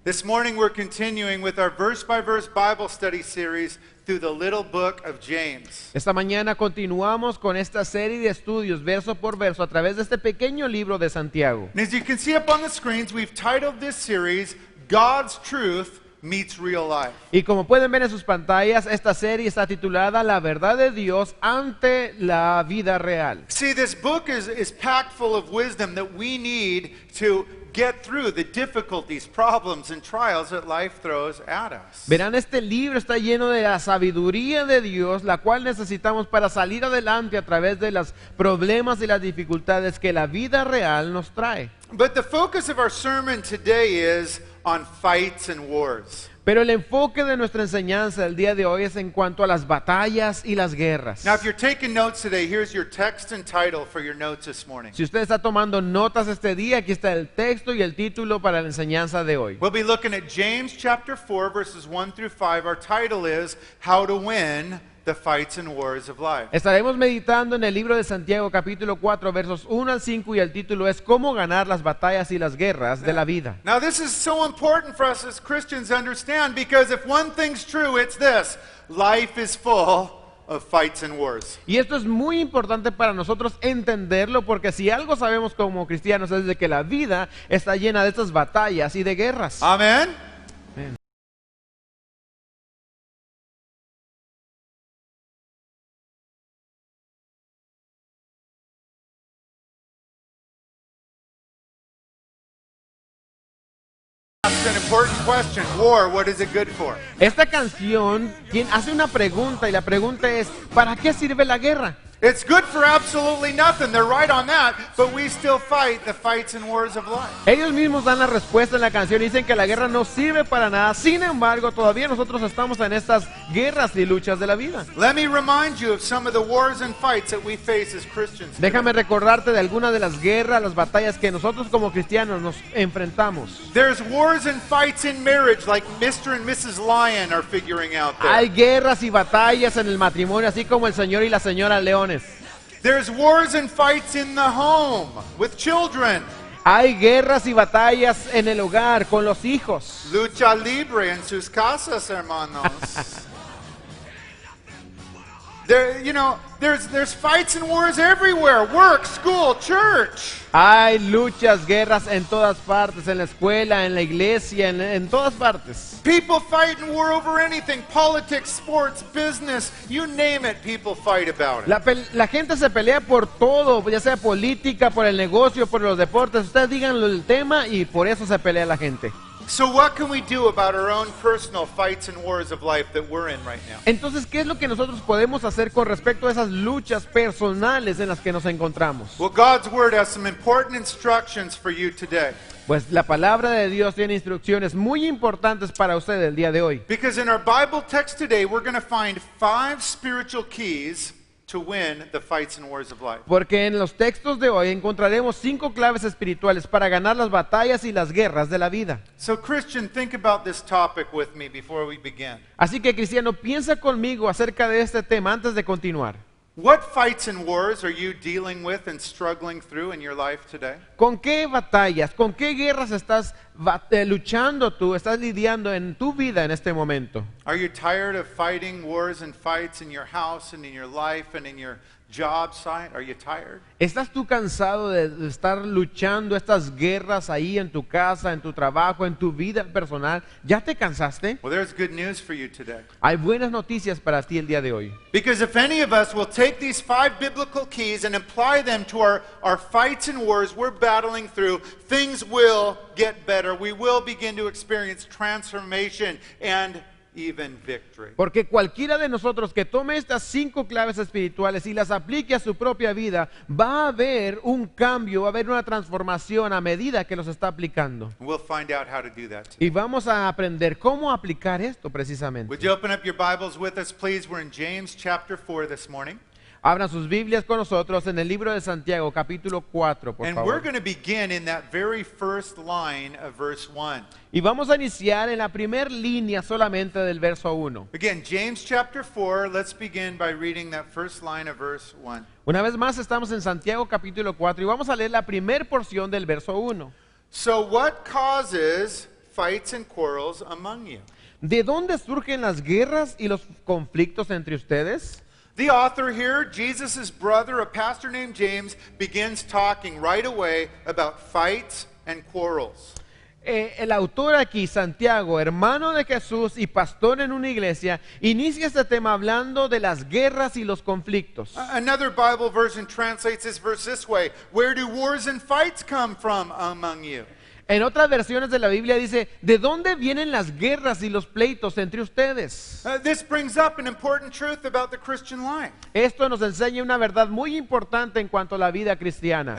This morning we're continuing with our verse-by-verse Bible study series through the little book of James. Esta mañana continuamos con esta serie de estudios verso por verso a través de este pequeño libro de Santiago. And as you can see up on the screens, we've titled this series, God's Truth Meets Real Life. Y como pueden ver en sus pantallas, esta serie está titulada La verdad de Dios ante la vida real. See, this book is packed full of wisdom that we need to get through the difficulties, problems, and trials that life throws at us. Verán, este libro está lleno de la sabiduría de Dios, la cual necesitamos para salir adelante a través de los problemas y las dificultades que la vida real nos trae. But the focus of our sermon today is on fights and wars. Pero el enfoque de nuestra enseñanza el día de hoy es en cuanto a las batallas y las guerras. Now, if you're taking notes today, here's your text and title for your notes this morning. Si usted está tomando notas este día, aquí está el texto y el título para la enseñanza de hoy. We'll be looking at James chapter 4, verses 1 through 5. Our title is How to Win the Fights and Wars of Life. Estaremos meditando en el libro de Santiago capítulo 4 versos 1 al 5 y el título es Cómo ganar las batallas y las guerras de la vida. Now, this is so important for us as Christians to understand, because if one thing's true, it's this: life is full of fights and wars. Y esto es muy importante para nosotros entenderlo, porque si algo sabemos como cristianos es de que la vida está llena de estas batallas y de guerras. Amen? Amén. That's an important question. War, what is it good for? Esta canción hace una pregunta y la pregunta es, ¿para qué sirve la guerra? It's good for absolutely nothing. They're right on that, but we still fight the fights and wars of life. Ellos mismos dan la respuesta en la canción y dicen que la guerra no sirve para nada. Sin embargo, todavía nosotros estamos en estas guerras y luchas de la vida. Let me remind you of some of the wars and fights that we face as Christians. Déjame recordarte de algunas de las guerras, las batallas que nosotros como cristianos nos enfrentamos. There's wars and fights in marriage, like Mr. and Mrs. Lion are figuring out there. Hay guerras y batallas en el matrimonio, así como el señor y la señora Leones. There's wars and fights in the home with children. Hay guerras y batallas en el hogar con los hijos. Lucha libre en sus casas, hermanos. There's fights and wars everywhere. Work, school, church. Hay luchas, guerras en todas partes, en la escuela, en la iglesia, en todas partes. People fight and war over anything. Politics, sports, business, you name it, people fight about it. La gente se pelea por todo, ya sea política, por el negocio, por los deportes. Ustedes díganlo el tema y por eso se pelea la gente. So what can we do about our own personal fights and wars of life that we're in right now? Entonces, ¿qué es lo que nosotros podemos hacer con respecto a esas luchas personales en las que nos encontramos? Well, God's Word has some important instructions for you today. Pues la palabra de Dios tiene instrucciones muy importantes para usted el día de hoy. Because in our Bible text today, we're going to find 5 spiritual keys to win the fights and wars of life. Porque en los textos de hoy encontraremos 5 claves espirituales para ganar las batallas y las guerras de la vida. So, Christian, think about this topic with me before we begin. Así que, cristiano, piensa conmigo acerca de este tema antes de continuar. What fights and wars are you dealing with and struggling through in your life today? ¿Con qué batallas, con qué guerras estás luchando tú, estás lidiando en tu vida en este momento? Are you tired of fighting wars and fights in your house and in your life and in your job site? Are you tired? ¿Estás tú cansado de estar luchando estas guerras ahí en tu casa, en tu trabajo, en tu vida personal? ¿Ya te cansaste? Well, there's good news for you today. Hay buenas noticias para ti el día de hoy. Because if any of us will take these 5 biblical keys and apply them to our fights and wars we're battling through, things will get better. We will begin to experience transformation and even victory. Porque cualquiera de nosotros que tome estas 5 claves espirituales y las aplique a su propia vida, va a haber un cambio, va a haber una transformación a medida que los está aplicando. We'll find out how to do that today. Y vamos a aprender cómo aplicar esto precisamente. Would you open up your Bibles with us, please? We're in James chapter 4 this morning. Abran sus Biblias con nosotros en el libro de Santiago, capítulo 4, por And we're favor. going to begin in that very first line of verse 1. Y vamos a iniciar en la primera línea solamente del verso 1. Again, James chapter 4, let's begin by reading that first line of verse 1. Una vez más estamos en Santiago, capítulo 4, y vamos a leer la primera porción del verso 1. So what causes fights and quarrels among you. ¿De dónde surgen las guerras y los conflictos entre ustedes? The author here, Jesus' brother, a pastor named James, begins talking right away about fights and quarrels. El autor aquí, Santiago, hermano de Jesús y pastor en una iglesia, inicia este tema hablando de las guerras y los conflictos. Another Bible version translates this verse this way: where do wars and fights come from among you? En otras versiones de la Biblia dice, ¿de dónde vienen las guerras y los pleitos entre ustedes? This brings up an important truth about the Christian life. Esto nos enseña una verdad muy importante en cuanto a la vida cristiana.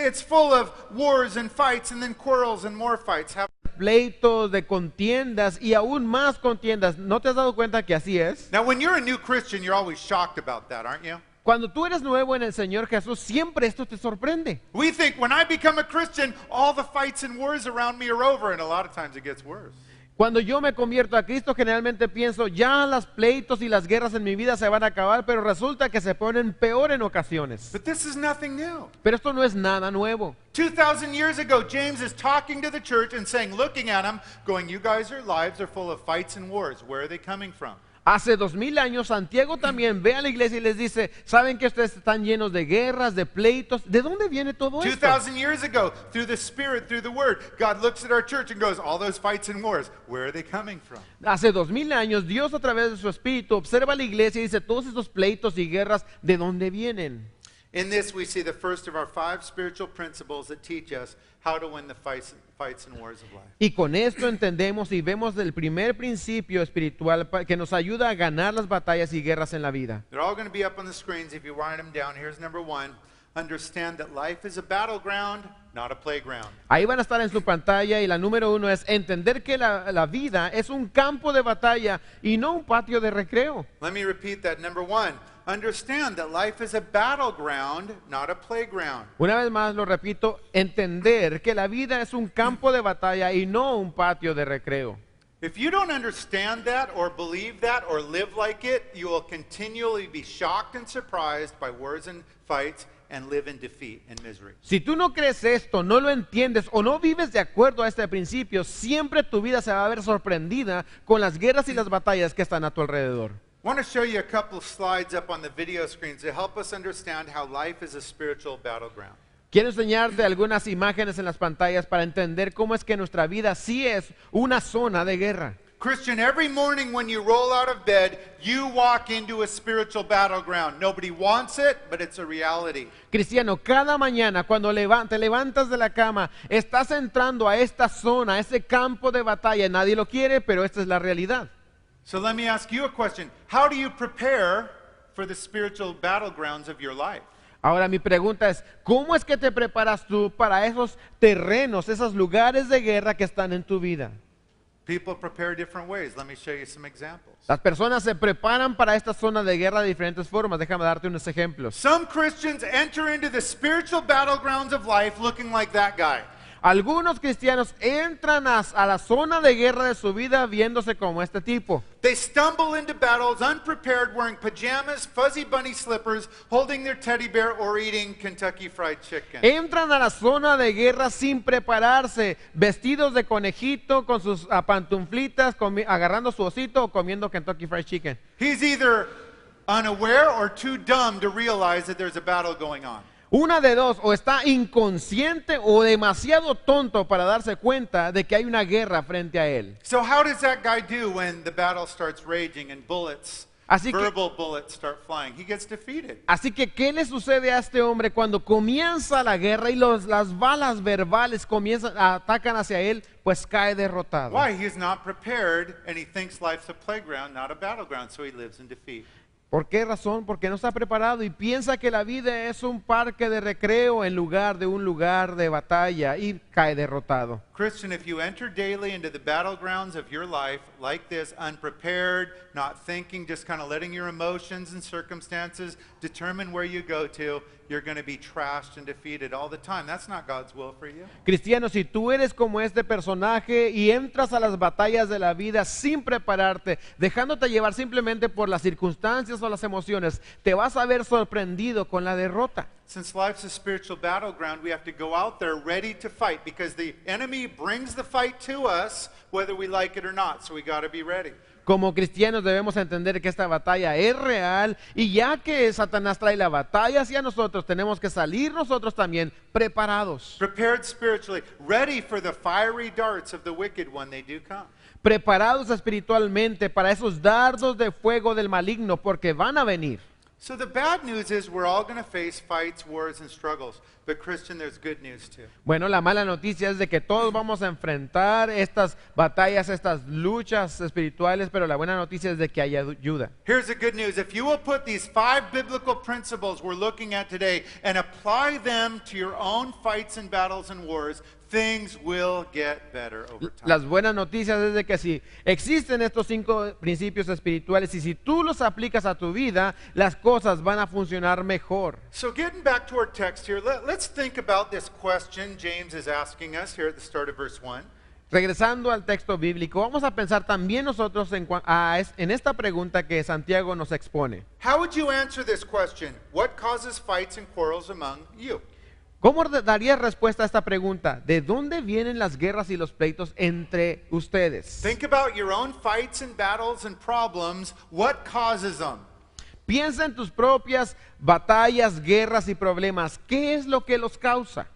It's full of wars and fights and then quarrels and more fights. Pleitos, de contiendas y aún más contiendas. ¿No te has dado cuenta que así es? Now, when you're a new Christian, you're always shocked about that, aren't you? Cuando tú eres nuevo en el Señor Jesús, siempre esto te sorprende. We think when I become a Christian, all the fights and wars around me are over, and a lot of times it gets worse. Cuando yo me convierto a Cristo, generalmente pienso, ya los pleitos y las guerras en mi vida se van a acabar, pero resulta que se ponen peor en ocasiones. But this is nothing new. Pero esto no es nada nuevo. 2,000 years ago, James is talking to the church and saying, looking at them, going, you guys, your lives are full of fights and wars. Where are they coming from? Hace 2000 años, Santiago también ve a la iglesia y les dice, ¿saben que ustedes están llenos de guerras, de pleitos? ¿De dónde viene todo esto? 2,000 years ago, through the Spirit, through the Word, God looks at our church and goes, all those fights and wars, where are they coming from? Hace 2000 años, Dios a través de su Espíritu observa a la iglesia y dice, todos estos pleitos y guerras, ¿de dónde vienen? In this, we see the first of our 5 spiritual principles that teach us how to win the fights and wars of life. Y con esto entendemos y vemos el primer principio espiritual que nos ayuda a ganar las batallas y guerras en la vida. They're all going to be up on the screens if you write them down. Here's number 1. Understand that life is a battleground, not a playground. Ahí van a estar en su pantalla y la número 1 es entender que la vida es un campo de batalla y no un patio de recreo. Let me repeat that. Number 1. Understand that life is a battleground, not a playground. Una vez más lo repito, entender que la vida es un campo de batalla y no un patio de recreo. If you don't understand that or believe that or live like it, you will continually be shocked and surprised by wars and fights and live in defeat and misery. Si tú no crees esto, no lo entiendes o no vives de acuerdo a este principio, siempre tu vida se va a ver sorprendida con las guerras y las batallas que están a tu alrededor. I want to show you a couple of slides up on the video screens to help us understand how life is a spiritual battleground. Quiero enseñarte algunas imágenes en las pantallas para entender cómo es que nuestra vida sí es una zona de guerra. Christian, every morning when you roll out of bed, you walk into a spiritual battleground. Nobody wants it, but it's a reality. Cristiano, cada mañana cuando te levantas de la cama, estás entrando a esta zona, a ese campo de batalla. Nadie lo quiere, pero esta es la realidad. So let me ask you a question. How do you prepare for the spiritual battlegrounds of your life? Ahora mi pregunta es, ¿cómo es que te preparas tú para esos terrenos, esos lugares de guerra que están en tu vida? People prepare different ways. Let me show you some examples. Las personas se preparan para esta zona de guerra de diferentes formas. Déjame darte unos ejemplos. Some Christians enter into the spiritual battlegrounds of life looking like that guy. Algunos cristianos entran a la zona de guerra de su vida viéndose como este tipo. They stumble into battles unprepared, wearing pajamas, fuzzy bunny slippers, holding their teddy bear, or eating Kentucky Fried Chicken. Entran a la zona de guerra sin prepararse, vestidos de conejito, con sus pantuflitas, agarrando su osito o comiendo Kentucky Fried Chicken. He's either unaware or too dumb to realize that there's a battle going on. Una de dos, o está inconsciente o demasiado tonto para darse cuenta de que hay una guerra frente a él. So how does that guy do when the battle starts raging and verbal bullets start flying? He gets defeated. Así que, ¿qué le sucede a este hombre cuando comienza la guerra y las balas verbales atacan hacia él? Pues cae derrotado. Why? He's not prepared and he thinks life's a playground, not a battleground, so he lives in defeat. ¿Por qué razón? Porque no está preparado y piensa que la vida es un parque de recreo en lugar de un lugar de batalla y cae derrotado. Christian, if you enter daily into the battlegrounds of your life like this, unprepared, not thinking, just kind of letting your emotions and circumstances determine where you go to, you're going to be trashed and defeated all the time. That's not God's will for you. Cristiano, si tú eres como este personaje y entras a las batallas de la vida sin prepararte, dejándote llevar simplemente por las circunstancias circunstancias o las emociones, te vas a ver sorprendido con la derrota. Since life's a spiritual battleground, we have to go out there ready to fight because the enemy brings the fight to us whether we like it or not. So we got to be ready. Como cristianos debemos entender que esta batalla es real y ya que Satanás trae la batalla hacia nosotros, tenemos que salir nosotros también preparados. Prepared spiritually, ready for the fiery darts of the wicked when they do come. Preparados espiritualmente para esos dardos de fuego del maligno porque van a venir. So the bad news is we're all going to face fights, wars, and struggles. But Christian, there's good news too. Bueno, la mala noticia es de que todos vamos a enfrentar estas batallas, estas luchas espirituales, pero la buena noticia es de que hay ayuda. Here's the good news. If you will put these 5 biblical principles we're looking at today and apply them to your own fights and battles and wars, things will get better over time. Las buenas noticias es de que si existen estos 5 principios espirituales y si tú los aplicas a tu vida, las cosas van a funcionar mejor. So getting back to our text here, let's think about this question James is asking us here at the start of verse 1. Regresando al texto bíblico, vamos a pensar también nosotros en esta pregunta que Santiago nos expone. How would you answer this question? What causes fights and quarrels among you? ¿Cómo darías respuesta a esta pregunta? ¿De dónde vienen las guerras y los pleitos entre ustedes? Think about your own fights and battles and problems. What causes them? Piensa en tus propias batallas, guerras y problemas. ¿Qué es lo que los causa?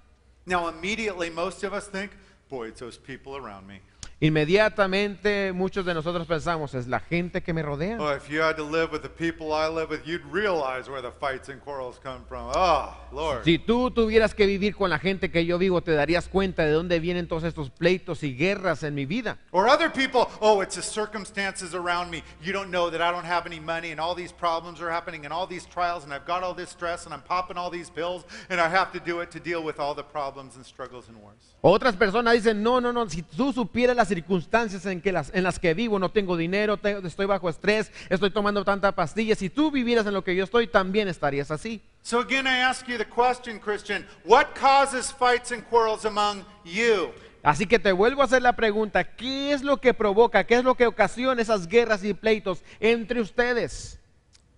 Now, immediately, most of us think, boy, it's those people around me. Inmediatamente muchos de nosotros pensamos, es la gente que me rodea. Oh, if you had to live with the people I live with, you'd realize where the fights and quarrels come from. Oh, Lord. Si tú tuvieras que vivir con la gente que yo vivo, te darías cuenta de dónde vienen todos estos pleitos y guerras en mi vida. Or other people, oh, it's the circumstances around me. You don't know that I don't have any money and all these problems are happening and all these trials and I've got all this stress and I'm popping all these pills and I have to do it to deal with all the problems and struggles and wars. Otras personas dicen, no, si tú supieras las circunstancias en las que vivo, no tengo dinero, estoy bajo estrés, estoy tomando tanta pastilla, si tú vivieras en lo que yo estoy, también estarías así. So again, I ask you the question, Christian, what causes fights and quarrels among you? Así que te vuelvo a hacer la pregunta, ¿qué es lo que provoca, qué es lo que ocasiona esas guerras y pleitos entre ustedes?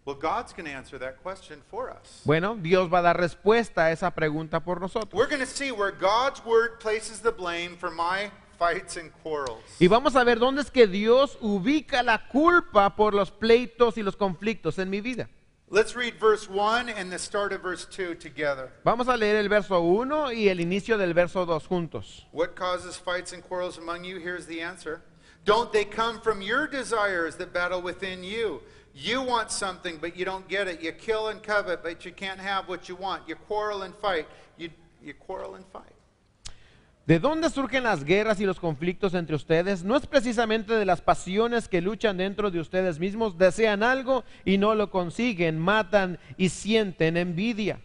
Well, God's going to answer that question for us. Bueno, Dios va a dar respuesta a esa pregunta por nosotros. We're going to see where God's word places the blame for my fights and quarrels. Y vamos a ver dónde es que Dios ubica la culpa por los pleitos y los conflictos en mi vida. Let's read verse 1 and the start of verse 2 together. Vamos a leer el verso 1 y el inicio del verso 2 juntos. What causes fights and quarrels among you? Here's the answer. Don't they come from your desires that battle within you? You want something, but you don't get it. You kill and covet, but you can't have what you want. You quarrel and fight. You quarrel and fight. ¿De dónde surgen las guerras y los conflictos entre ustedes? No es precisamente de las pasiones que luchan dentro de ustedes mismos. Desean algo y no lo consiguen, matan y sienten envidia.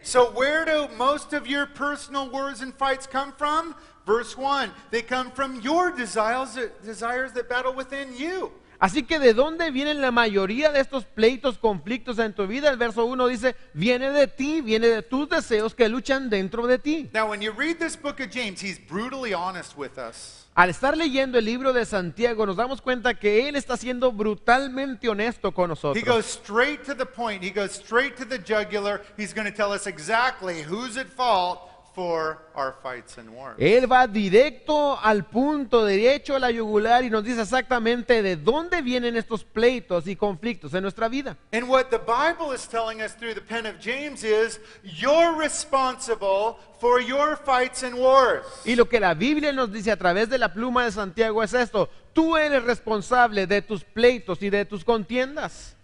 So where do most of your personal wars and fights come from? Verse 1, they come from your desires that battle within you. Así que ¿de dónde vienen la mayoría de estos pleitos, conflictos en tu vida? El verso 1 dice, viene de ti, viene de tus deseos que luchan dentro de ti. Now when you read this book of James, he's brutally honest with us. Al estar leyendo el libro de Santiago, nos damos cuenta que él está siendo brutalmente honesto con He nosotros. goes straight to the point. He goes straight to the jugular. He's going to tell us exactly who's at fault for our fights and wars. Él va directo al punto, derecho a la yugular y nos dice exactamente de dónde vienen estos pleitos y conflictos en nuestra vida. And what the Bible is telling us through the pen of James is you're responsible for your fights and wars. Y lo que la Biblia nos dice a través de la pluma de Santiago es esto: tú eres responsable de tus pleitos y de tus contiendas.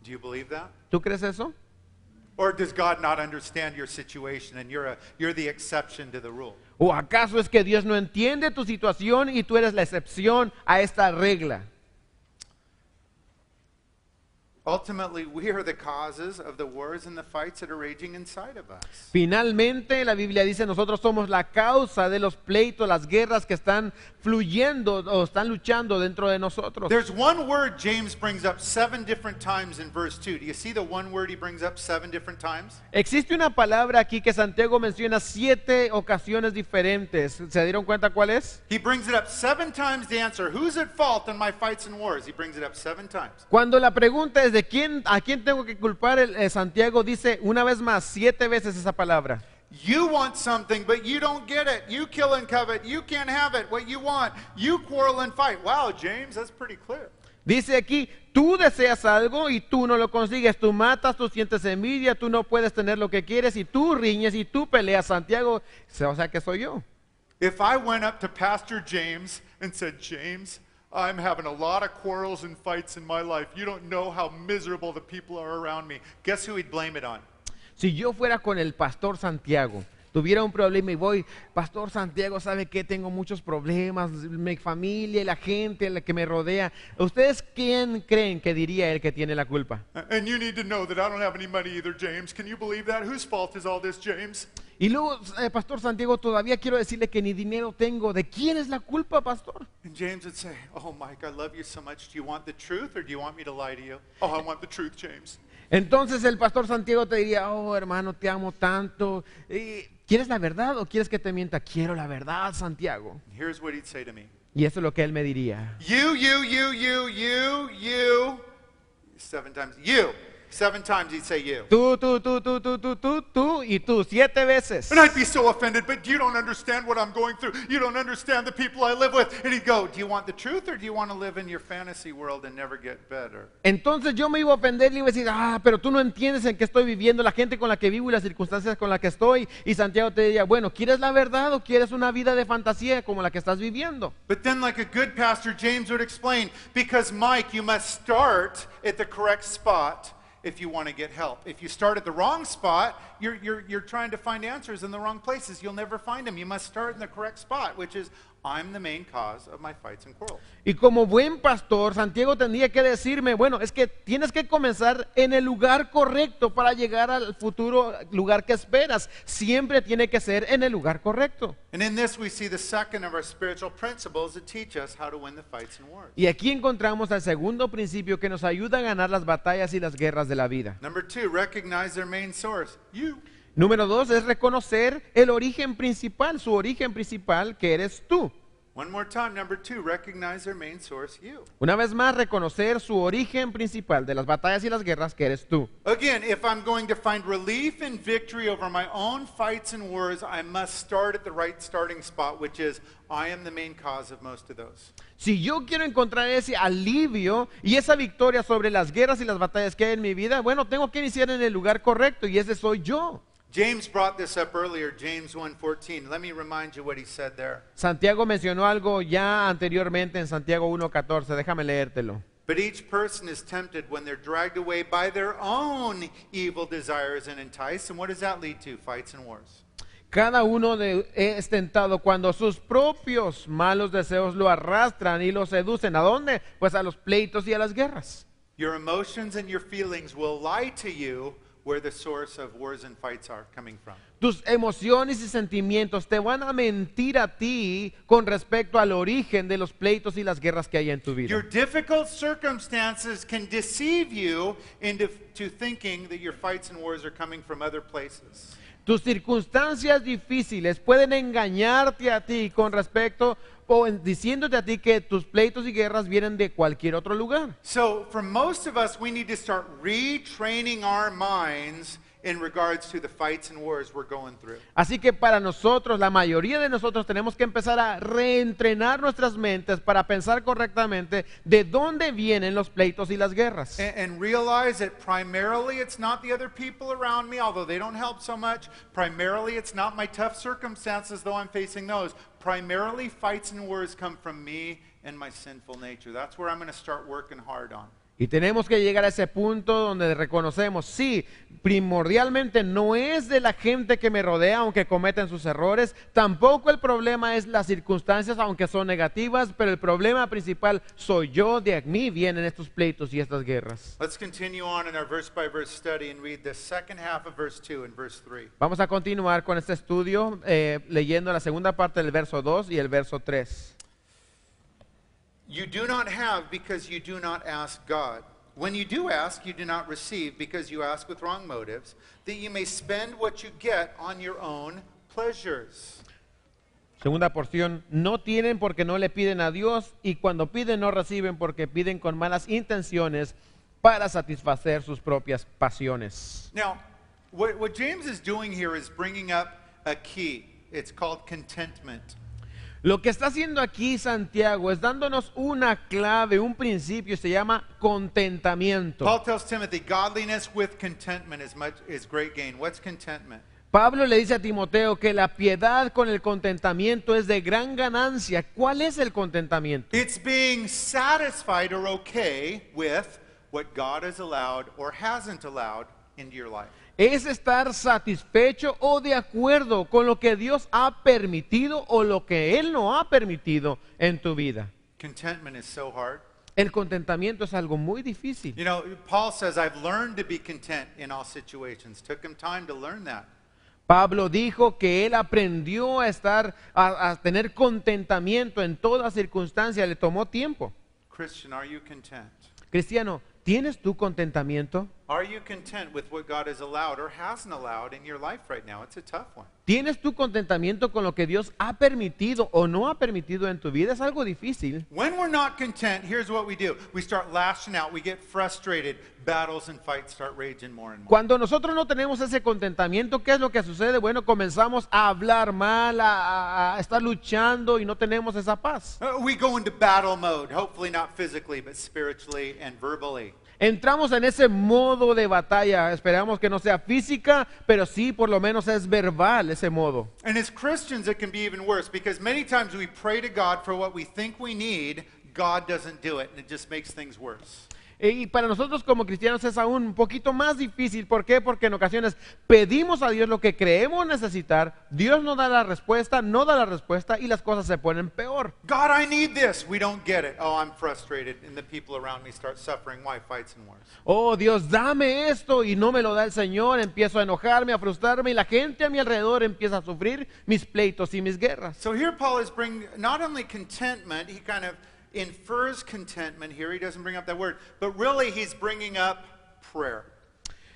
Do you believe that? ¿Tú crees eso? Or does God not understand your situation and you're the exception to the rule? ¿O acaso es que Dios no entiende tu situación y tú eres la excepción a esta regla? Ultimately, we are the causes of the wars and the fights that are raging inside of us. Finalmente, la Biblia dice, nosotros somos la causa de los pleitos, las guerras que están fluyendo o están luchando dentro de nosotros. There's one word James brings up 7 different times in verse 2. Do you see the one word he brings up 7 different times? Existe una palabra aquí que Santiago menciona 7 ocasiones diferentes. ¿Se dieron cuenta cuál es? He brings it up 7 times to answer, who's at fault in my fights and wars? He brings it up 7 times. Cuando la pregunta es de quién, a quién tengo que culpar, Santiago dice una vez más 7 veces esa palabra. You want something, but you don't get it. You kill and covet. You can't have it, what you want. You quarrel and fight. Wow, James, that's pretty clear. Dice aquí, tú deseas algo y tú no lo consigues, tú matas, tú sientes envidia, tú no puedes tener lo que quieres y tú riñes y tú peleas, Santiago, o sea que soy yo. If I went up to Pastor James and said, James, I'm having a lot of quarrels and fights in my life. You don't know how miserable the people are around me. Guess who he'd blame it on? Si yo fuera con el pastor Santiago, tuviera un problema y voy, Pastor Santiago, ¿sabe qué? Tengo muchos problemas, mi familia y la gente la que me rodea. ¿Ustedes quién creen que diría él que tiene la culpa? And you need to know that I don't have any money either, James. Can you believe that? Whose fault is all this, James? Y luego, Pastor Santiago, todavía quiero decirle que ni dinero tengo. ¿De quién es la culpa, Pastor? And James would say, oh, Mike, I love you so much. Do you want the truth or do you want me to lie to you? Oh, I want the truth, James. Entonces el Pastor Santiago te diría, oh, hermano, te amo tanto. ¿Quieres la verdad o quieres que te mienta? Quiero la verdad, Santiago. Here's what he'd say to me. Y eso es lo que él me diría. You. 7 times. You. 7 times he'd say you. Tú y tú, 7 veces. And I'd be so offended, but you don't understand what I'm going through. You don't understand the people I live with. And he'd go, do you want the truth or do you want to live in your fantasy world and never get better? Entonces yo me iba a ofender y le iba a decir, pero tú no entiendes en qué estoy viviendo, la gente con la que vivo y las circunstancias con las que estoy. Y Santiago te diría, bueno, ¿quieres la verdad o quieres una vida de fantasía como la que estás viviendo? But then, like a good pastor, James would explain, because Mike, you must start at the correct spot if you want to get help. If you start at the wrong spot, you're trying to find answers in the wrong places. You'll never find them. You must start in the correct spot, which is, I'm the main cause of my fights and quarrels. Y como buen pastor, Santiago tendría que decirme, bueno, es que tienes que comenzar en el lugar correcto para llegar al futuro lugar que esperas. Siempre tiene que ser en el lugar correcto. And in this we see the second of our spiritual principles that teach us how to win the fights and wars. Y aquí encontramos el segundo principio que nos ayuda a ganar las batallas y las guerras de la vida. Number 2, recognize their main source. You. Número 2 es reconocer el origen principal, su origen principal, que eres tú. One more time, number 2, recognize their main source, you. Una vez más, reconocer su origen principal de las batallas y las guerras, que eres tú. Again, if I'm going to find relief and victory over my own fights and wars, I must start at the right starting spot, which is, I am the main cause of most of those. Si yo quiero encontrar ese alivio y esa victoria sobre las guerras y las batallas que hay en mi vida, bueno, tengo que iniciar en el lugar correcto y ese soy yo. James brought this up earlier, James 1:14. Let me remind you what he said there. Santiago mencionó algo ya anteriormente en Santiago 1:14, déjame leértelo. But each person is tempted when they're dragged away by their own evil desires and enticed. And what does that lead to? Fights and wars. Cada uno es tentado cuando sus propios malos deseos lo arrastran y lo seducen. ¿A dónde? Pues a los pleitos y a las guerras. Your emotions and your feelings will lie to you where the source of wars and fights are coming from. Tus emociones y sentimientos te van a mentir a ti con respecto al origen de los pleitos y las guerras que hay en tu vida. Your difficult circumstances can deceive you into thinking that your fights and wars are coming from other places. Tus circunstancias difíciles pueden engañarte a ti con respecto o diciéndote a ti que tus pleitos y guerras vienen de cualquier otro lugar. So, for most of us, we need to start retraining our minds in regards to the fights and wars we're going through. Así que para nosotros, la mayoría de nosotros tenemos que empezar a reentrenar nuestras mentes para pensar correctamente de dónde vienen los pleitos y las guerras. And realize that primarily it's not the other people around me, although they don't help so much. Primarily it's not my tough circumstances, though I'm facing those. Primarily fights and wars come from me and my sinful nature. That's where I'm going to start working hard on. Y tenemos que llegar a ese punto donde reconocemos, sí, primordialmente no es de la gente que me rodea, aunque cometen sus errores, tampoco el problema es las circunstancias, aunque son negativas, pero el problema principal soy yo, de mí vienen estos pleitos y estas guerras. Let's continue on in our verse by verse study and read the second half of verse 2 and verse 3. Vamos a continuar con este estudio leyendo la segunda parte del verso 2 y el verso 3. You do not have because you do not ask God. When you do ask, you do not receive because you ask with wrong motives, that you may spend what you get on your own pleasures. Segunda porción, no tienen porque no le piden a Dios, y cuando piden no reciben porque piden con malas intenciones para satisfacer sus propias pasiones. Now, what James is doing here is bringing up a key. It's called contentment. Lo que está haciendo aquí Santiago es dándonos una clave, un principio, se llama contentamiento. Paul tells Timothy, godliness with contentment is great gain. What's contentment? Pablo le dice a Timoteo que la piedad con el contentamiento es de gran ganancia. ¿Cuál es el contentamiento? It's being satisfied or okay with what God has allowed or hasn't allowed into your life. Es estar satisfecho o de acuerdo con lo que Dios ha permitido o lo que Él no ha permitido en tu vida. Contentment is so hard. El contentamiento es algo muy difícil. You know, Paul says, I've learned to be content in all situations. Took him time to learn that. Pablo dijo que él aprendió a tener contentamiento en toda circunstancia, le tomó tiempo. Christian, are you content? Cristiano, ¿tienes tu contentamiento? Are you content with what God has allowed or hasn't allowed in your life right now? It's a tough one. ¿Tienes tu contentamiento con lo que Dios ha permitido o no ha permitido en tu vida? Es algo difícil. When we're not content, here's what we do. We start lashing out. We get frustrated. Battles and fights start raging more and more. Cuando nosotros no tenemos ese contentamiento, ¿qué es lo que sucede? Bueno, comenzamos a hablar mal, a estar luchando y no tenemos esa paz. We go into battle mode, hopefully not physically, but spiritually and verbally. Entramos en ese modo de batalla, esperamos que no sea física, pero sí por lo menos es verbal ese modo. And as Christians, it can be even worse because many times we pray to God for what we think we need, God doesn't do it, and it just makes things worse. Y para nosotros como cristianos es aún un poquito más difícil. ¿Por qué? Porque en ocasiones pedimos a Dios lo que creemos necesitar, Dios no da la respuesta, no da la respuesta y las cosas se ponen peor. God, I need this. We don't get it. Oh, I'm frustrated. And the people around me start suffering. Why? Fights and wars. Oh, Dios, dame esto y no me lo da el Señor. Empiezo a enojarme, a frustrarme y la gente a mi alrededor empieza a sufrir mis pleitos y mis guerras. So here Paul is bringing not only contentment, he kind of infers contentment here. He doesn't bring up that word, but really he's bringing up prayer.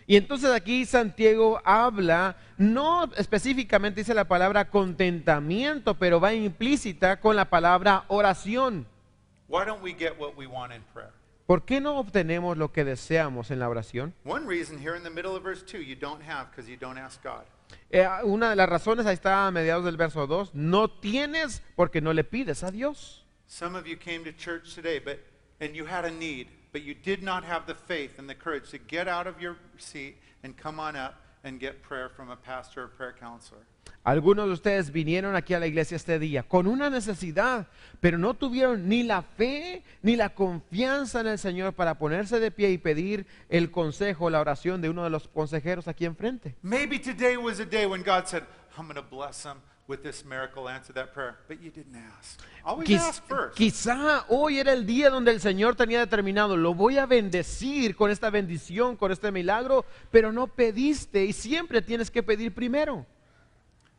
Y entonces aquí Santiago habla, no específicamente dice la palabra contentamiento, pero va implícita con la palabra oración. Why don't we get what we want in prayer? ¿Por qué no obtenemos lo que deseamos en la oración? One reason here in the middle of verse 2, you don't have because you don't ask God. Una de las razones, ahí está a mediados del verso 2, no tienes porque no le pides a Dios. Some of you came to church today and you had a need, but you did not have the faith and the courage to get out of your seat and come on up and get prayer from a pastor or prayer counselor. Algunos de ustedes vinieron aquí a la iglesia este día con una necesidad, pero no tuvieron ni la fe ni la confianza en el Señor para ponerse de pie y pedir el consejo, la oración de uno de los consejeros aquí enfrente. Maybe today was a day when God said, I'm going to bless them with this miracle, answer that prayer, but you didn't ask. Always ask first. Quizá hoy era el día donde el Señor tenía determinado, lo voy a bendecir con esta bendición, con este milagro, pero no pediste y siempre tienes que pedir primero.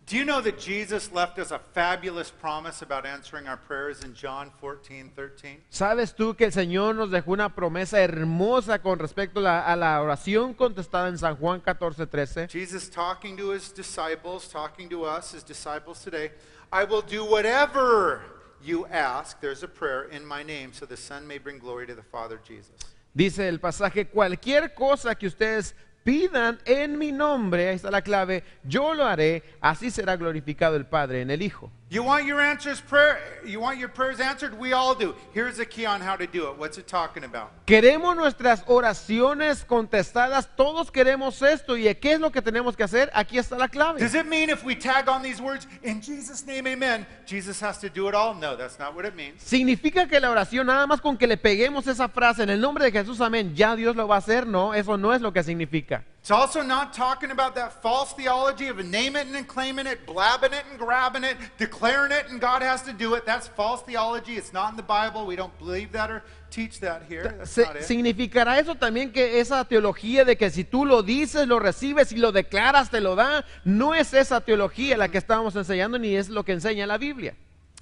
Do you know that Jesus left us a fabulous promise about answering our prayers in John 14:13? ¿Sabes tú que el Señor nos dejó una promesa hermosa con respecto a la oración contestada en San Juan 14:13? Jesus talking to his disciples, talking to us, his disciples today, I will do whatever you ask. There's a prayer in my name so the Son may bring glory to the Father, Jesus. Dice el pasaje, cualquier cosa que ustedes pidan en mi nombre, ahí está la clave, yo lo haré, así será glorificado el Padre en el Hijo. You want your prayers answered? We all do. Here's the key on how to do it. What's it talking about? Queremos nuestras oraciones contestadas, todos queremos esto, ¿y qué es lo que tenemos que hacer? Aquí está la clave. Does it mean if we tag on these words, in Jesus' name, amen, Jesus has to do it all? No, that's not what it means. ¿Significa que la oración, nada más con que le peguemos esa frase en el nombre de Jesús, amén, ya Dios lo va a hacer? No, eso no es lo que significa. It's also not talking about that false theology of name it and claiming it, blabbing it and grabbing it, declaring it and God has to do it. That's false theology. It's not in the Bible. We don't believe that or teach that here. That's not it. ¿Significará eso también que esa teología de que si tú lo dices, lo recibes y lo declaras, te lo da? No es esa teología la que estábamos enseñando ni es lo que enseña la Biblia.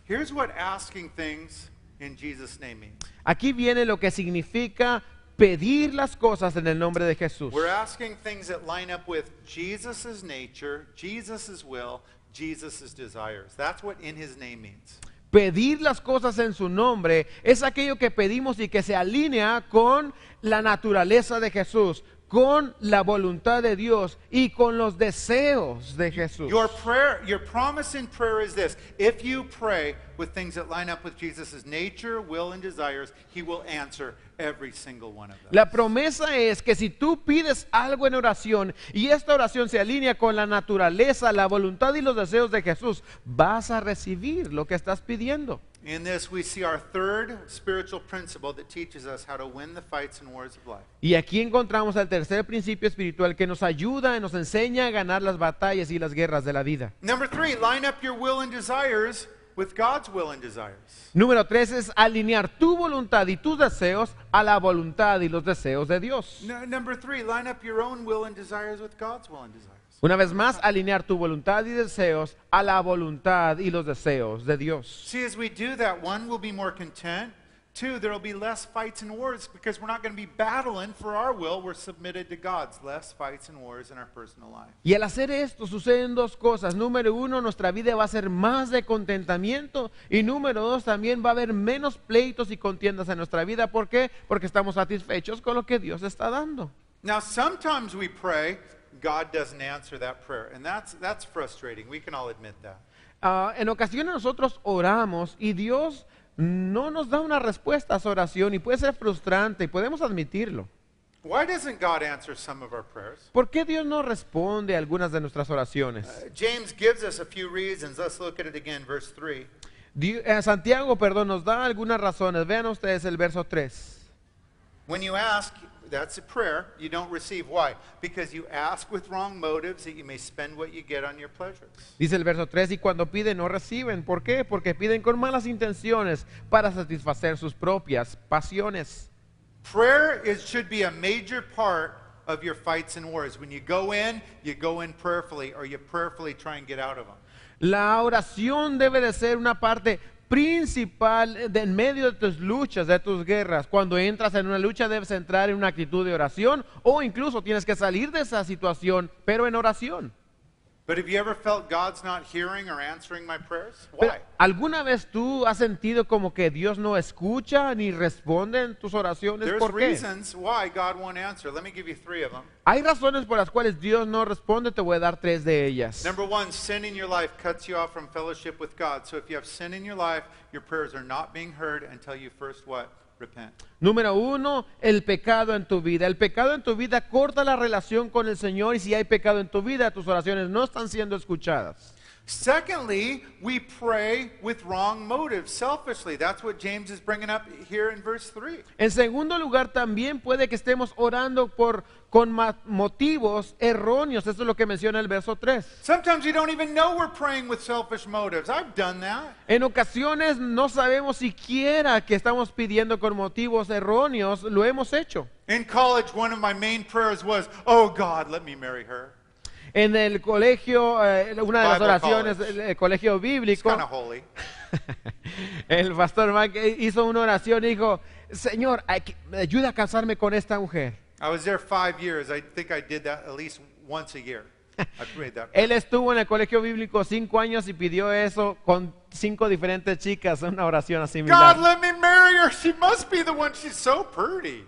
Here's what asking things in Jesus' name means. Aquí viene lo que significa pedir las cosas en el nombre de Jesús. We're asking things that line up with Jesus' nature, Jesus' will, Jesus' desires. That's what in his name means. Pedir las cosas en su nombre es aquello que pedimos y que se alinea con la naturaleza de Jesús, con la voluntad de Dios y con los deseos de Jesús. Your promise in prayer is this. If you pray with things that line up with Jesus' nature, will, and desires, he will answer every single one of them. La promesa es que si tú pides algo en oración y esta oración se alinea con la naturaleza, la voluntad y los deseos de Jesús, vas a recibir lo que estás pidiendo. In this we see our third spiritual principle that teaches us how to win the fights and wars of life. Y aquí encontramos el tercer principio espiritual que nos ayuda, nos enseña a ganar las batallas y las guerras de la vida. Number 3, line up your will and desires with God's will and desires. Número 3 es alinear tu voluntad y tus deseos a la voluntad y los deseos de Dios. Number 3, line up your own will and desires with God's will and desires. Una vez más, alinear tu voluntad y deseos a la voluntad y los deseos de Dios. See, as we do that, one, we'll be more content. Two, there will be less fights and wars because we're not going to be battling for our will. We're submitted to God's. Less fights and wars in our personal life. Y al hacer esto suceden dos cosas. Número uno, nuestra vida va a ser más de contentamiento. Y número dos, también va a haber menos pleitos y contiendas en nuestra vida. ¿Por qué? Porque estamos satisfechos con lo que Dios está dando. Now, sometimes we pray, God doesn't answer that prayer. And that's frustrating. We can all admit that. En ocasiones nosotros oramos y Dios no nos da una respuesta a esa oración y puede ser frustrante y podemos admitirlo. Why doesn't God answer some of our prayers? ¿Por qué Dios no responde a algunas de nuestras oraciones? James gives us a few reasons. Let's look at it again, verse 3. Santiago, nos da algunas razones. Vean ustedes el verso 3. When you ask, that's a prayer, you don't receive. Why? Because you ask with wrong motives that you may spend what you get on your pleasures. Dice el verso 3, y cuando piden no reciben. ¿Por qué? Porque piden con malas intenciones para satisfacer sus propias pasiones. Prayer should be a major part of your fights and wars. When you go in prayerfully, or you prayerfully try and get out of them. La oración debe de ser una parte principal en medio de tus luchas, de tus guerras. Cuando entras en una lucha debes entrar en una actitud de oración o incluso tienes que salir de esa situación, pero en oración. But have you ever felt God's not hearing or answering my prayers? Pero, Why? ¿alguna vez tú has sentido como que Dios no escucha ni responde en tus oraciones? There's ¿Por qué? reasons why God won't answer. Let me give you 3 of them. Hay razones por las cuales Dios no responde, te voy a dar 3 de ellas. Number 1, sin in your life cuts you off from fellowship with God. So if you have sin in your life, your prayers are not being heard until you first what? Repent. Número 1, el pecado en tu vida. El pecado en tu vida corta la relación con el Señor y si hay pecado en tu vida, tus oraciones no están siendo escuchadas. Secondly, we pray with wrong motives, selfishly. That's what James is bringing up here in verse 3. En segundo lugar, también puede que estemos orando con motivos erróneos. Eso es lo que menciona el verso 3. Sometimes we don't even know we're praying with selfish motives. I've done that. En ocasiones no sabemos siquiera que estamos pidiendo con motivos erróneos. Lo hemos hecho. In college, one of my main prayers was, "Oh God, let me marry her." En el colegio, una de las Bible oraciones college. del colegio It's bíblico, kind of holy. el pastor Mac hizo una oración y dijo, Señor, me ayuda a casarme con esta mujer. I was there 5 years. I think I did that at least once a year. I prayed that. Él estuvo en el colegio bíblico 5 años y pidió eso con 5 diferentes chicas, una oración así God, similar. let me marry her. She must be the one. She's so pretty.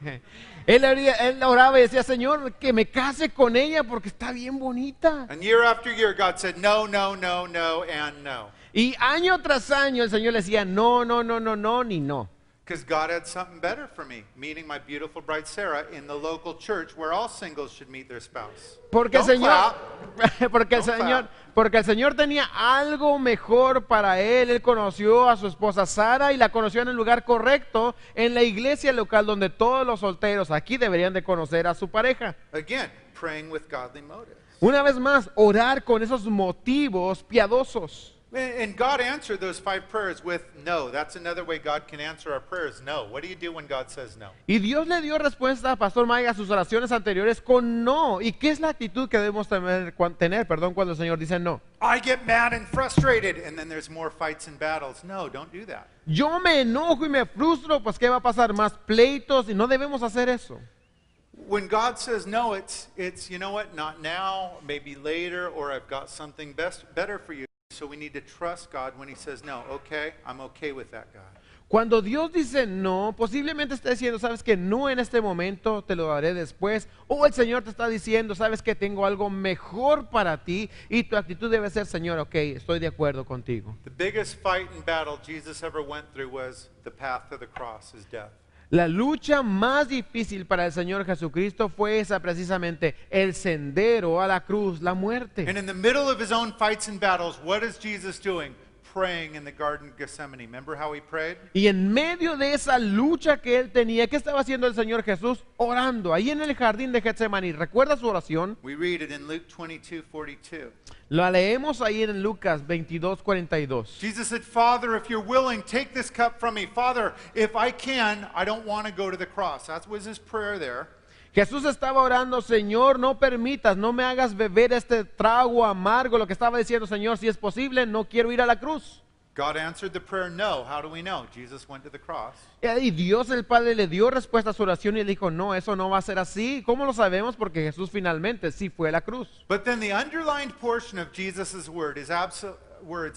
Él oraba y decía, Señor, que me case con ella porque está bien bonita. And year after year, God said, no, no, no, no, and no. Y año tras año el Señor le decía, no, no, no, no, no, ni no. Because God had something better for me, meeting my beautiful bride Sarah in the local church where all singles should meet their spouse. Porque el Don't Señor, clap. porque el Señor tenía algo mejor para él. Él conoció a su esposa Sara y la conoció en el lugar correcto, en la iglesia local donde todos los solteros aquí deberían de conocer a su pareja. Again, praying with godly motives. Una vez más, orar con esos motivos piadosos. And God answered those 5 prayers with no. That's another way God can answer our prayers. No. What do you do when God says no? Y Dios le dio respuesta a Pastor Mike a sus oraciones anteriores con no. ¿Y qué es la actitud que debemos tener cuando el Señor dice no? I get mad and frustrated, and then there's more fights and battles. No, don't do that. Yo me enojo y me frustro, pues ¿qué va a pasar? Más pleitos y no debemos hacer eso. When God says no, it's you know what? Not now, maybe later, or I've got something better for you. So we need to trust God when He says no. Okay, I'm okay with that, God. Cuando Dios dice no, posiblemente está diciendo, sabes que no en este momento, te lo daré después. O el Señor te está diciendo, sabes que tengo algo mejor para ti. Y tu actitud debe ser, Señor, ok, estoy de acuerdo contigo. The biggest fight and battle Jesus ever went through was the path to the cross, His death. La lucha más difícil para el Señor Jesucristo fue esa precisamente, el sendero a la cruz, la muerte. And in the middle of His own fights and battles, what is Jesus doing? Praying in the Garden of Gethsemane. Remember how He prayed? Y en medio de esa lucha que él tenía, ¿qué estaba haciendo el Señor Jesús? Orando, ahí en el jardín de Getsemaní. ¿Recuerda su oración? We read it in Luke 22:42. La leemos ahí en Lucas 22:42. Jesus said, Father, if you're willing, take this cup from me. Father, if I can, I don't want to go to the cross. That was his prayer there. Jesús estaba orando, Señor, no permitas, no me hagas beber este trago amargo. Lo que estaba diciendo, Señor, si es posible, no quiero ir a la cruz. God answered the prayer, no. How do we know? Jesus went to the cross. Y Dios el Padre le dio respuesta a su oración y le dijo, no, eso no va a ser así. ¿Cómo lo sabemos? Porque Jesús finalmente sí fue a la cruz. But then the underlined portion of Jesus' words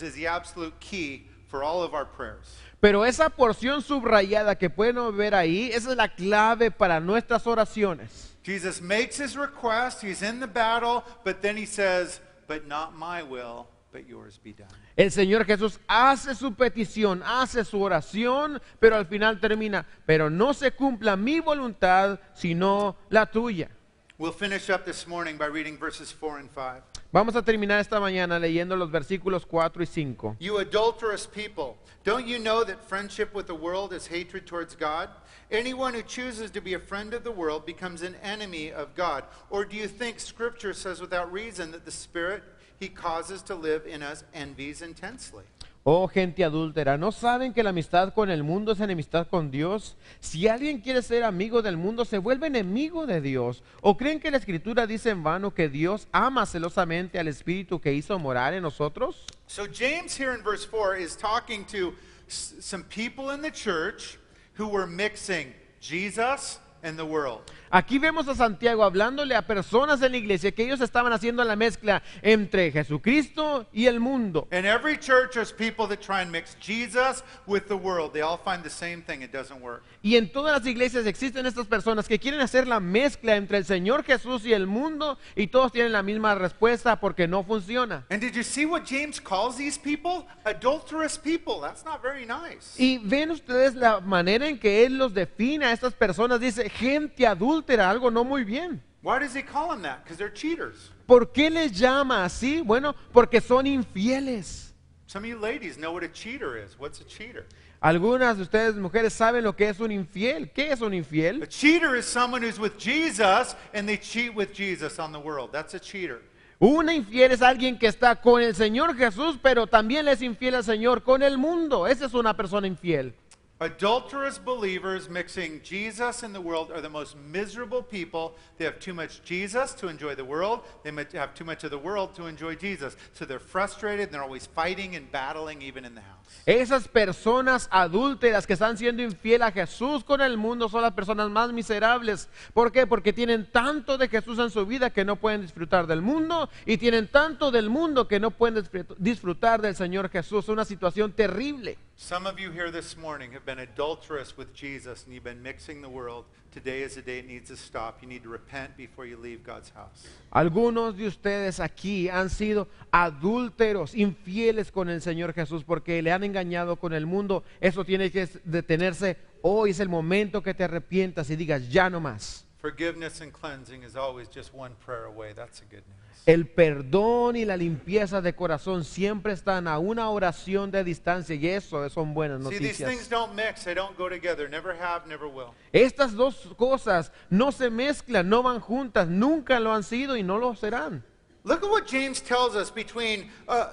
is the absolute key for all of our prayers. Pero esa porción subrayada que pueden ver ahí, esa es la clave para nuestras oraciones. Jesus makes his request, he's in the battle, but then he says, but not my will, but yours be done. El Señor Jesús hace su petición, hace su oración, pero al final termina, pero no se cumpla mi voluntad, sino la tuya. We'll finish up this morning by reading verses 4 and 5. Vamos a terminar esta mañana leyendo los versículos 4 y 5. You adulterous people, don't you know that friendship with the world is hatred towards God? Anyone who chooses to be a friend of the world becomes an enemy of God. Or do you think Scripture says without reason that the Spirit He causes to live in us envies intensely? Oh gente adúltera, ¿no saben que la amistad con el mundo es enemistad con Dios? Si alguien quiere ser amigo del mundo, se vuelve enemigo de Dios. ¿O creen que la Escritura dice en vano que Dios ama celosamente al Espíritu que hizo morar en nosotros? So James here in verse 4 is talking to some people in the church who were mixing Jesus and the world. Aquí vemos a Santiago hablándole a personas en la iglesia que ellos estaban haciendo la mezcla entre Jesucristo y el mundo. In every church there's people that try and mix Jesus with the world. They all find the same thing. It doesn't work. Y en todas las iglesias existen estas personas que quieren hacer la mezcla entre el Señor Jesús y el mundo y todos tienen la misma respuesta porque no funciona. And did you see what James calls these people? Adulterous people. That's not very nice. Y ven ustedes la manera en que él los define a estas personas. Dice, gente adúltera, algo no muy bien. Why does he call them that? Because they're cheaters. ¿Por qué les llama así? Bueno, porque son infieles. Some of you ladies know what a cheater is. What's a cheater? Algunas de ustedes mujeres saben lo que es un infiel. ¿Qué es un infiel? A cheater is someone who's with Jesus and they cheat with Jesus on the world. That's a cheater. Una infiel es alguien que está con el Señor Jesús, pero también le es infiel al Señor con el mundo. Esa es una persona infiel. Adulterous believers mixing Jesus and the world are the most miserable people. They have too much Jesus to enjoy the world. They have too much of the world to enjoy Jesus. So they're frustrated and they're always fighting and battling even in the house. Esas personas adúlteras que están siendo infiel a Jesús con el mundo son las personas más miserables. ¿Por qué? Porque tienen tanto de Jesús en su vida que no pueden disfrutar del mundo y tienen tanto del mundo que no pueden disfrutar del Señor Jesús. Una situación terrible. Some of you here this morning have been adulterous with Jesus and you've been mixing the world. Today is the day it needs to stop. You need to repent before you leave God's house. Algunos de ustedes aquí han sido adúlteros, infieles con el Señor Jesús porque le han engañado con el mundo. Eso tiene que detenerse. Hoy es el momento que te arrepientas y digas ya no más. Forgiveness and cleansing is always just one prayer away. That's the good news. El perdón y la limpieza de corazón siempre están a una oración de distancia y eso son buenas See, these things noticias. don't mix. They don't go together. Never have, never will. Estas dos cosas no se mezclan, no van juntas, nunca lo han sido y no lo serán. Look at what James tells us between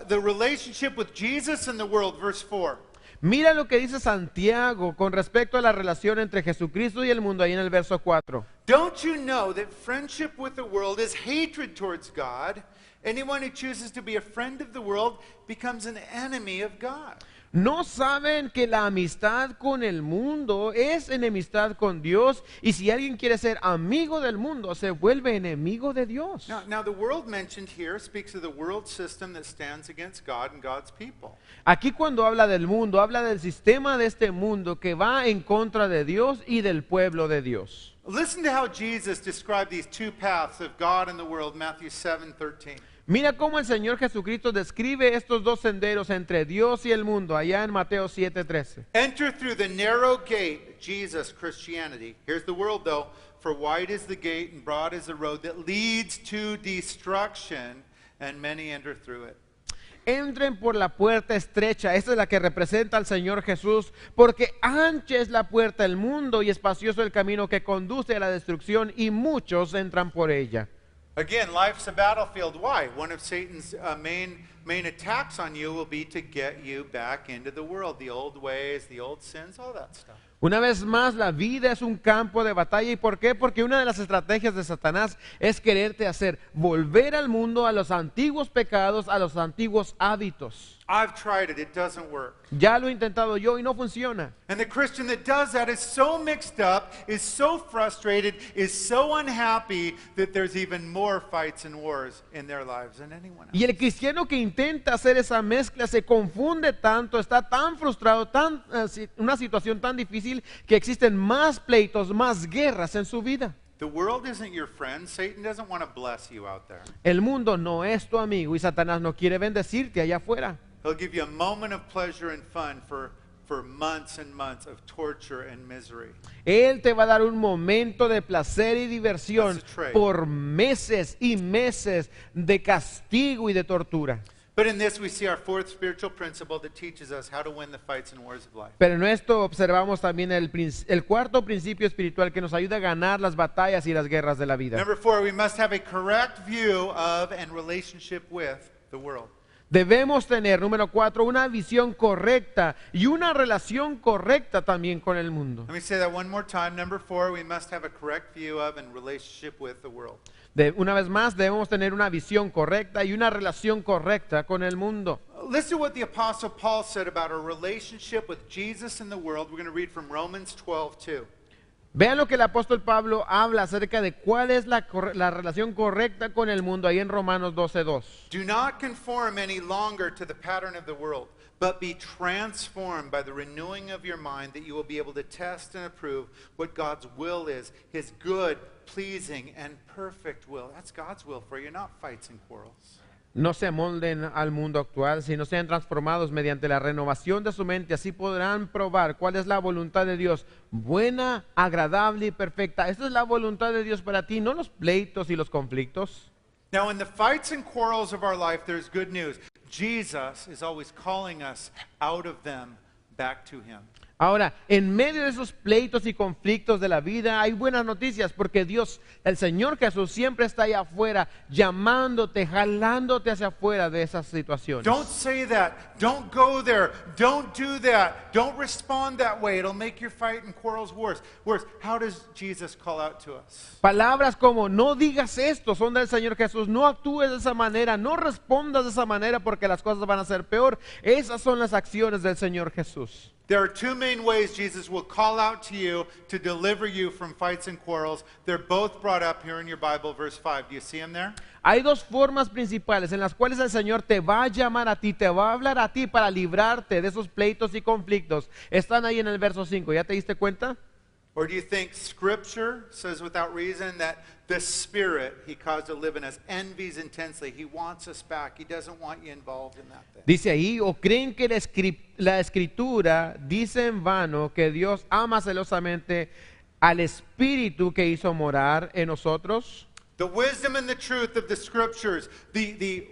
the relationship with Jesus and the world, verse 4. Mira lo que dice Santiago con respecto a la relación entre Jesucristo y el mundo ahí en el verso 4. Don't you know that friendship with the world is hatred towards God? Anyone who chooses to be a friend of the world becomes an enemy of God. ¿No saben que la amistad con el mundo es enemistad con Dios? Y si alguien quiere ser amigo del mundo, se vuelve enemigo de Dios. Now, the world mentioned here speaks of the world system that stands against God and God's people. Aquí cuando habla del mundo, habla del sistema de este mundo que va en contra de Dios y del pueblo de Dios. Listen to how Jesus described these two paths of God and the world, Matthew 7:13. Mira cómo el Señor Jesucristo describe estos dos senderos entre Dios y el mundo, allá en Mateo 7:13. Enter through the narrow gate, Jesus, Christianity. Here's the world though. For wide is the gate and broad is the road that leads to destruction, and many enter through it. Entren por la puerta estrecha, esta es la que representa al Señor Jesús, porque ancha es la puerta del mundo y espacioso el camino que conduce a la destrucción y muchos entran por ella. Again, life's a battlefield. Why? One of Satan's main attacks on you will be to get you back into the world, the old ways, the old sins, all that stuff. Una vez más, la vida es un campo de batalla. ¿Y por qué? Porque una de las estrategias de Satanás es quererte hacer volver al mundo a los antiguos pecados, a los antiguos hábitos. I've tried it. It doesn't work. Ya lo he intentado yo y no funciona. And the Christian that does that is so mixed up, is so frustrated, is so unhappy that there's even more fights and wars in their lives than anyone else. Y el cristiano que intenta hacer esa mezcla se confunde tanto, está tan frustrado, una situación tan difícil que existen más pleitos, más guerras en su vida. The world isn't your friend. Satan doesn't want to bless you out there. El mundo no es tu amigo y Satanás no quiere bendecirte allá afuera. He'll give you a moment of pleasure and fun for months and months of torture and misery. Él te va a dar un momento de placer y diversión That's a trade. por meses y meses de castigo y de tortura. But in this we see our fourth spiritual principle that teaches us how to win the fights and wars of life. Pero en esto observamos también el cuarto principio espiritual que nos ayuda a ganar las batallas y las guerras de la vida. Number 4, we must have a correct view of and relationship with the world. Debemos tener, número 4, una visión correcta y una relación correcta también con el mundo. Let me say that one more time. Number 4, we must have a correct view of and relationship with the world. Una vez más, debemos tener una visión correcta y una relación correcta con el mundo. Listen to what the Apostle Paul said about our relationship with Jesus and the world. We're going to read from Romans 12:2. Vean lo que el apóstol Pablo habla acerca de cuál es la relación correcta con el mundo ahí en Romanos 12:2. Do not conform any longer to the pattern of the world, but be transformed by the renewing of your mind, that you will be able to test and approve what God's will is, His good, pleasing, and perfect will. That's God's will for you, not fights and quarrels. No se amolden al mundo actual, sino sean transformados mediante la renovación de su mente. Así podrán probar cuál es la voluntad de Dios, buena, agradable y perfecta. Esta es la voluntad de Dios para ti, no los pleitos y los conflictos. Now, in the fights and quarrels of our life, there's good news. Jesus is always calling us out of them back to Him. Ahora, en medio de esos pleitos y conflictos de la vida, hay buenas noticias porque Dios, el Señor Jesús, siempre está allá afuera, llamándote, jalándote hacia afuera de esas situaciones. Don't say that. Don't go there. Don't do that. Don't respond that way. It'll make your fight and quarrels worse. How does Jesus call out to us? Palabras como no digas esto son del Señor Jesús, no actúes de esa manera, no respondas de esa manera porque las cosas van a ser peor. Esas son las acciones del Señor Jesús. There are two main ways Jesus will call out to you to deliver you from fights and quarrels. They're both brought up here in your Bible, verse 5. Do you see them there? Hay dos formas principales en las cuales el Señor te va a llamar a ti, te va a hablar a ti para librarte de esos pleitos y conflictos. Están ahí en el verso 5, ¿ya te diste cuenta? Or do you think Scripture says without reason that the Spirit He caused to live in us envies intensely? He wants us back. He doesn't want you involved in that thing. Dice ahí, o creen que la Escritura dice en vano que Dios ama celosamente al Espíritu que hizo morar en nosotros. The wisdom and the truth of the Scriptures, the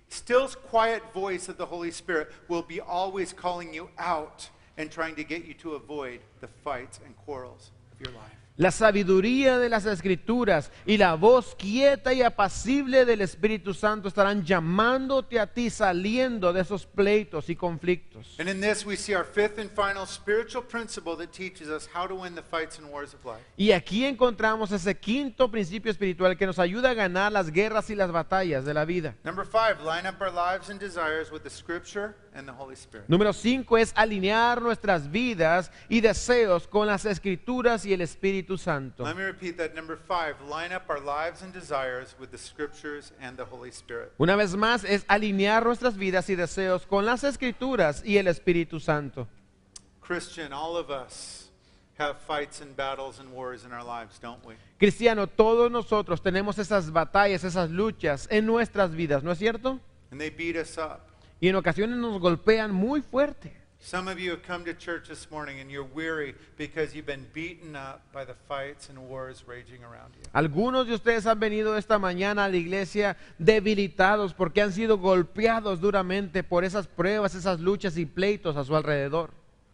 still quiet voice of the Holy Spirit will be always calling you out and trying to get you to avoid the fights and quarrels of your life. La sabiduría de las Escrituras y la voz quieta y apacible del Espíritu Santo estarán llamándote a ti, saliendo de esos pleitos y conflictos. And in this we see our fifth and final spiritual principle that teaches us how to win the fights and wars of life. Y aquí encontramos ese quinto principio espiritual que nos ayuda a ganar las guerras y las batallas de la vida. Number 5, line up our lives and desires with the Scripture and the Holy Spirit. Número 5 es alinear nuestras vidas y deseos con las Escrituras y el Espíritu Santo. Let me repeat that. Number 5, line up our lives and desires with the Scriptures and the Holy Spirit. Una vez más es alinear nuestras vidas y deseos con las Escrituras y el Espíritu Santo. Christian, all of us have fights and battles and wars in our lives, don't we? Cristiano, todos nosotros tenemos esas batallas, esas luchas en nuestras vidas, ¿no es cierto? And they beat us up. Y en ocasiones nos golpean muy fuerte. Some of you have come to church this morning and you're weary because you've been beaten up by the fights and wars raging around you. Algunos de ustedes han venido esta mañana a la iglesia debilitados porque han sido golpeados duramente por esas pruebas, esas luchas y pleitos a su alrededor.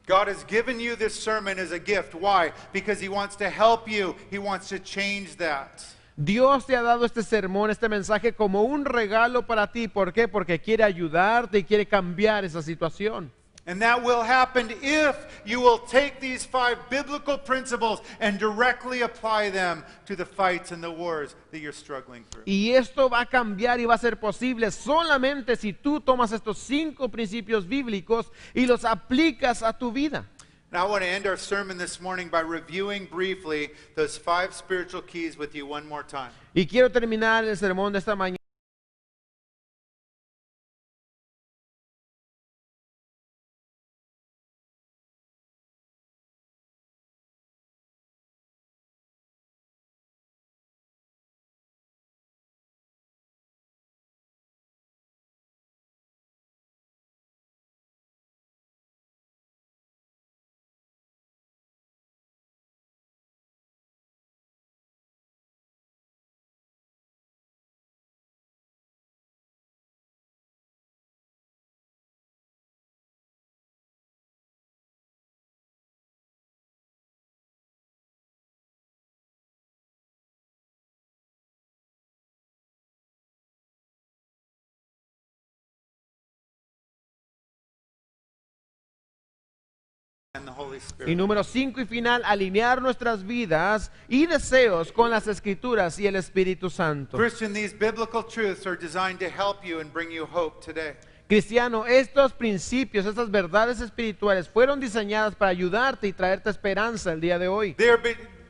God has given you this sermon as a gift. Why? Because He wants to help you. He wants to change that. Dios te ha dado este sermón, este mensaje como un regalo para ti. ¿Por qué? Porque quiere ayudarte y quiere cambiar esa situación. And that will happen if you will take these 5 biblical principles and directly apply them to the fights and the wars that you're struggling through. Y esto va a cambiar y va a ser posible solamente si tú tomas estos 5 principios bíblicos y los aplicas a tu vida. Now I want to end our sermon this morning by reviewing briefly those 5 spiritual keys with you one more time. Y quiero terminar el sermón de esta mañana And the Holy y Spirit. número 5 y final, alinear nuestras vidas y deseos con las Escrituras y el Espíritu Santo. Christian, these biblical truths are designed to help you and bring you hope today. Cristiano, estos principios, estas verdades espirituales fueron diseñadas para ayudarte y traerte esperanza el día de hoy. They are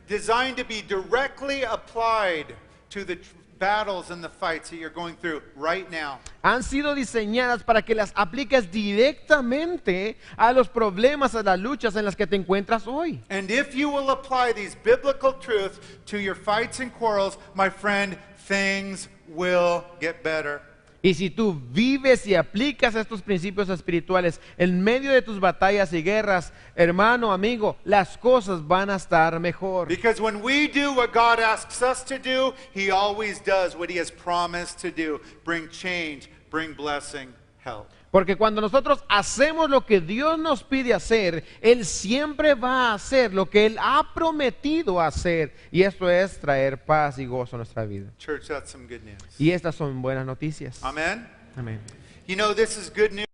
designed to be directly applied to the battles and the fights that you're going through right now. Han sido diseñadas para que las apliques directamente a los problemas, a las luchas en las que te encuentras hoy. And if you will apply these biblical truths to your fights and quarrels, my friend, things will get better. Y si tú vives y aplicas estos principios espirituales en medio de tus batallas y guerras, hermano, amigo, las cosas van a estar mejor. Because when we do what God asks us to do, He always does what He has promised to do. Bring change, bring blessing, help. Porque cuando nosotros hacemos lo que Dios nos pide hacer, Él siempre va a hacer lo que Él ha prometido hacer. Y esto es traer paz y gozo a nuestra vida. Church, that's some good news. Y estas son buenas noticias. Amen? Amén. You know, this is good news.